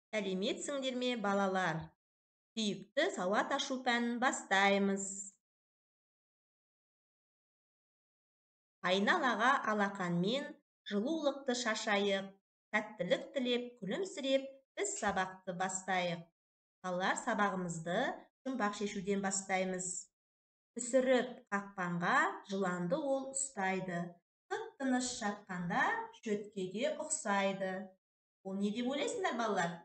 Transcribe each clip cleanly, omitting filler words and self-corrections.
Сәлеметсіңдер ме, балалар? Сүйікті сауат ашу пәнін бастаймыз. Айналаға алақанмен жылулықты шашайық. Тәттілік тілеп, күлімсіреп, біз сабақты бастайық. Балалар, сабағымызды жұмбақ шешуден бастаймыз. Түсіріп қақпанға жыланды ол ұстайды. Тып-тыныш жатқанда шөткеге ұқсайды. Ол не деп ойлайсыңдар, балалар?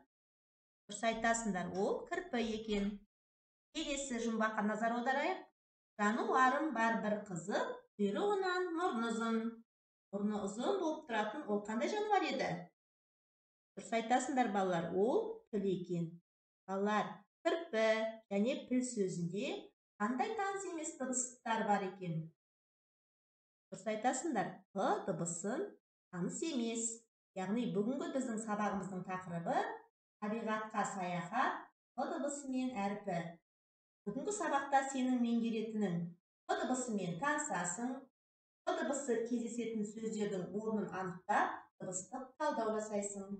Дұрыс айтасыңдар, ол кірпі екен. Келесі жұмбаққа назар аударайық. Жануарым бар бір қызық, құйрығынан мұрны ұзын. Мұрны ұзын болып тұратын ол қандай жануар еді? Дұрыс айтасыңдар, балалар, ол піл екен. Балалар, кірпі және піл сөзінде қандай таныс емес дыбыстар бар екен? Дұрыс айтасыңдар, п дыбысын таныс емес. Яғни бүгінгі біздің сабағымыздың тақырыбы табиғатқа саяхат, п дыбысымен әрпі. Бүгінгі сабақта сенің меңгеретінің п дыбысымен танысасың. П дыбысы кездесетін сөздердің орнын анықтап, дыбыстық талдау жасайсың.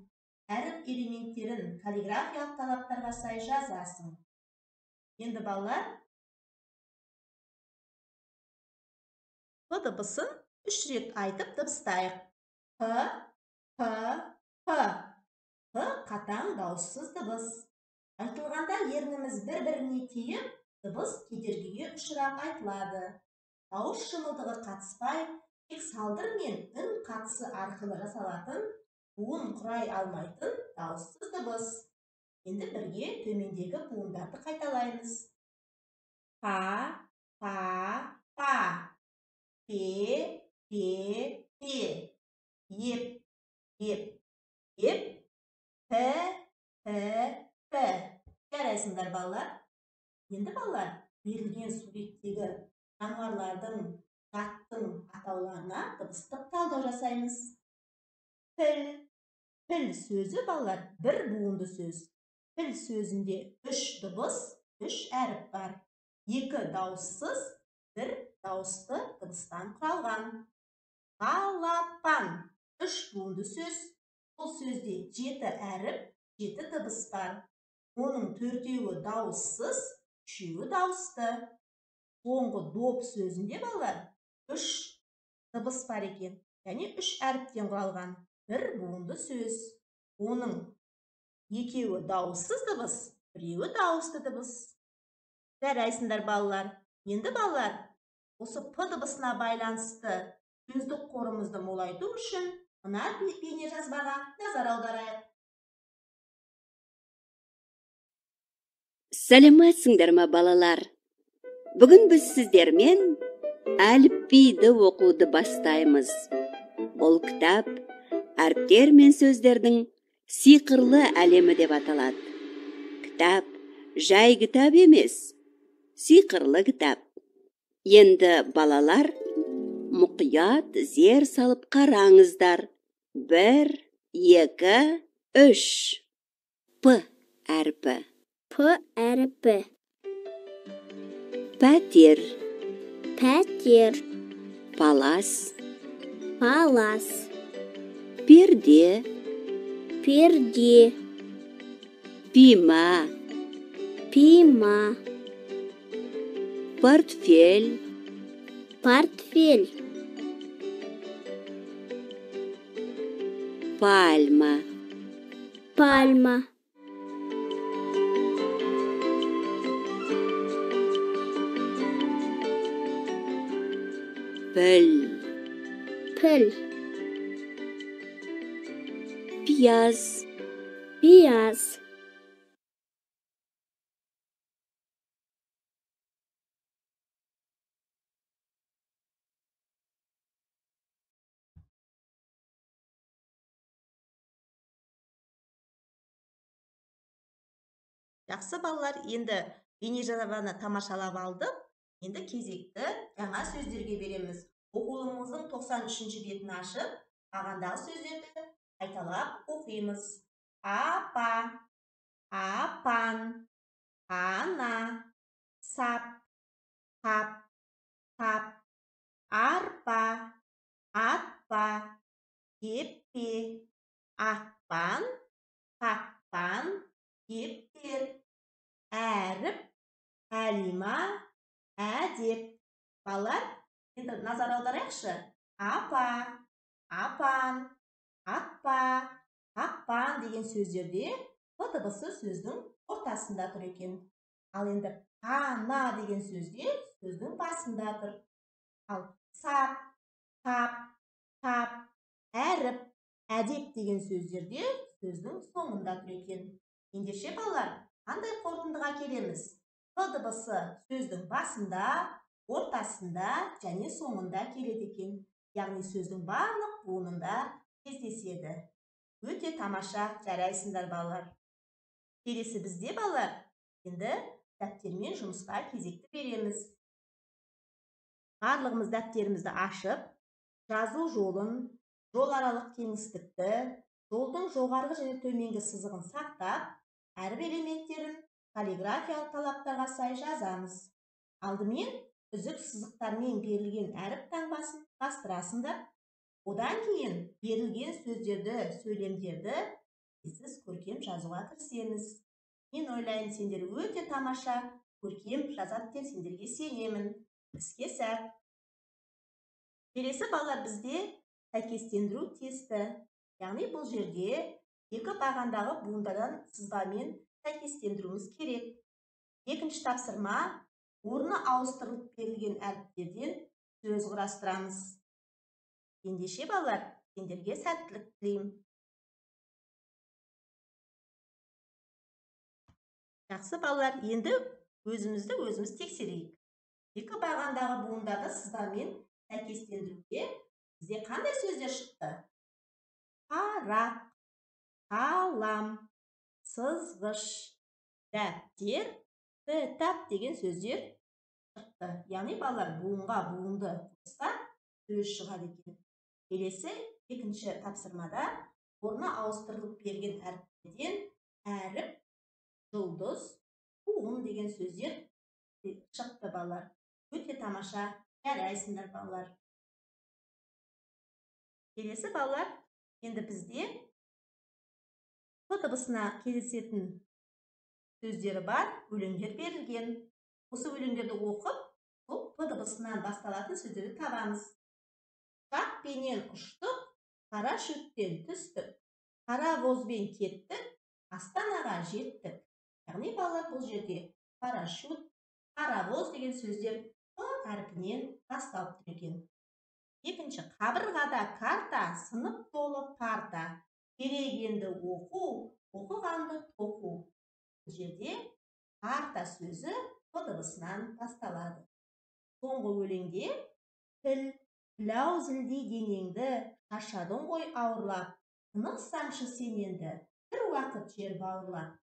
Әріп элементтерін каллиграфиялық талаптарға сай жазасың. Енді балалар, п дыбысын 3 рет айтып дыбыстайық. П, п, п. П қатаң дауыссыз дыбыс. Айтылғанда ерніміз бір-біріне тиіп, дыбыс кедергіге ұшырап айтылады. Дауыс шымылдығы қатыспай, тек салдыр мен үн қатысы арқылы жасалатын, буын құрай алмайтын дауыссыз дыбыс. Енді бірге төмендегі буындарды қайталаймыз. Па, па, па. Пе, пе, пе. Еп, еп, еп. П, п, п. Жарайсыңдар, балалар. Енді балалар, берілген суреттегі жануарлардың, заттың атауларына дыбыстық талдау жасаймыз. Піл. Піл сөзі, балалар, бір буынды сөз. Піл сөзінде 3 дыбыс, 3 әріп бар. 2 дауыссыз, 1 дауысты дыбыстан құралған. Балапан 3 буынды сөз. Бұл сөзде 7 әріп, 7 дыбыс бар. Оның 4-еуі дауыссыз, 3-еуі дауысты. Соңғы доп сөзінде, балалар, 3 дыбыс бар екен. Яғни 3 әріптен құралған. 1 буынды сөз. Оның 2-еуі дауыссыз дыбыс, 1-еуі дауысты дыбыс. Жарайсыңдар, балалар. Енді, балалар, осы п дыбысына байланысты сөздік қорымызды молайту үшін мына бейне жазбаға назар аударайық. Сәлеметсіңдер ме, балалар? Бүгін біз сіздермен әліпбиді оқуды бастаймыз. Бұл кітап әріптер мен сөздердің сиқырлы әлемі деп аталады. Кітап жай кітап емес, сиқырлы кітап. Енді балалар, мұқият зер салып қараңыздар. 1, 2, 3. П әрпі. П әріпі. Пәтер. Пәтер. Палас. Палас. Перде. Перде. Пима. Пима. Портфель. Портфель. Пальма. Пальма. Піл. Піл. Пияз. Пияз. Жақсы, балалар, енді бейнежазбаны тамашалап алдық. Енді кезекті жаңа сөздерге береміз. Оқулығымыздың 93-ші бетін ашып, бағандағы сөздерді қайталап оқимыз. Апа, апан, ана, сап, тап, тап, арпа, атпа, кеппе, ақпан, қақпан, ақпан, кептер, әріп, әлима, әдеп. Балалар, енді назар аударайықшы. Апа, апан, ақпа, ақпан деген сөздерде п дыбысы сөздің ортасында тұр екен. Ал енді ана деген сөзде сөздің басында тұр. Ал сап, тап, тап, әріп, әдеп деген сөздерде сөздің соңында тұр екен. Ендеше балалар, қандай қорытындыға келеміз? П дыбысы сөздің басында, ортасында және соңында келеді екен. Яғни сөздің барлық буынында кездеседі. Өте тамаша, жарайсыңдар балалар. Келесі бізде балалар, енді дәптермен жұмысқа кезекті береміз. Барлығымыз дәптерімізді ашып, жазу жолын, жол аралық кеңістікті, жолдың жоғарғы және төменгі сызығын сақтап, әріп элементтерін каллиграфиялық талаптарға сай жазамыз. Алдымен үзік сызықтармен берілген әріп таңбасын бастырасыңдар. Одан кейін берілген сөздерді, сөйлемдерді сіз көркем жазуға кірісеміз. Мен ойлаймын, сендер өте тамаша көркем жазады деп сендерге сенемін. Іске сәт. Келесі балалар бізде сәйкестендіру тесті. Яғни бұл жерде екі бағандағы буындардан сызбамен сәйкестендіруіміз керек. Екінші тапсырма, орны ауыстырылып берілген әріптерден сөз құрастырамыз. Ендеше балалар, сендерге сәттілік тілеймін. Жақсы балалар, енді өзіміз тексерейік. Екі бағандағы буындарды сызбамен сәйкестендіруге бізде қандай сөздер шықты? Парақ, қалам, сызғыш, дәптер, кітап деген сөздер шықты. Яғни балалар, буынға буынды қоссақ сөз шығады екен. Келесі екінші тапсырмада орны ауыстырылып берген әріптерден әріп, жұлдыз, буын деген сөздер шықты балалар. Өте тамаша, жарайсыңдар балалар. Келесі балалар, енді бізде п дыбысына кездесетін сөздері бар өлеңдер берілген. Осы өлеңдерді оқып, бұл п дыбысынан басталатын сөздерді табамыз. Шақпенен ұштық, парашюттен түстік, паровозбен кеттік, Астанаға жеттік. Яғни балалар, бұл жерде парашют, паровоз деген сөздер п әрпінен басталып тұр екен. Екінші, қабырғада карта, сынып толы парта, керегенді оқу, оқығанды тоқу. Бұл жерде парта сөзі п дыбысынан басталады. Соңғы өлеңде тіл, пілау зілдей денеңді, шаршадың ғой ауырлап, тынықсаңшы сен енді, бір уақыт жер бауырлап.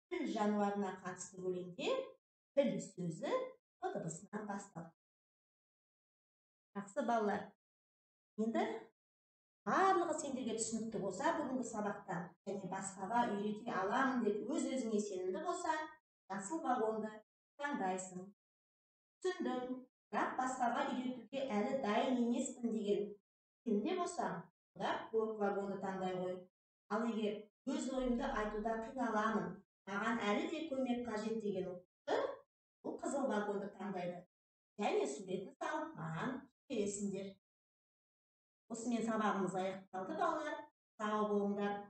Тіл жануарына қатысты өлеңде тіл сөзі п дыбысынан басталады. Жақсы балалар, енді барлығы сендерге түсінікті болса, бүгінгі сабақтан және басқаға үйрете аламын деп өз-өзіңе сенімді болса, жасыл вагонды таңдайсың. Түсіндім, бірақ басқаға үйретуге әлі дайын емеспін деген сенімде болсам, онда көк вагонды таңдай ғой. Ал егер өз ойымды айтуда қиналамын, маған әлі де көмек қажет деген оқушы, бұл қызыл вагонды таңдайды. Және суретін салып маған бересіңдер. Осымен сабағымыз аяқталды балалар. Сау болыңдар.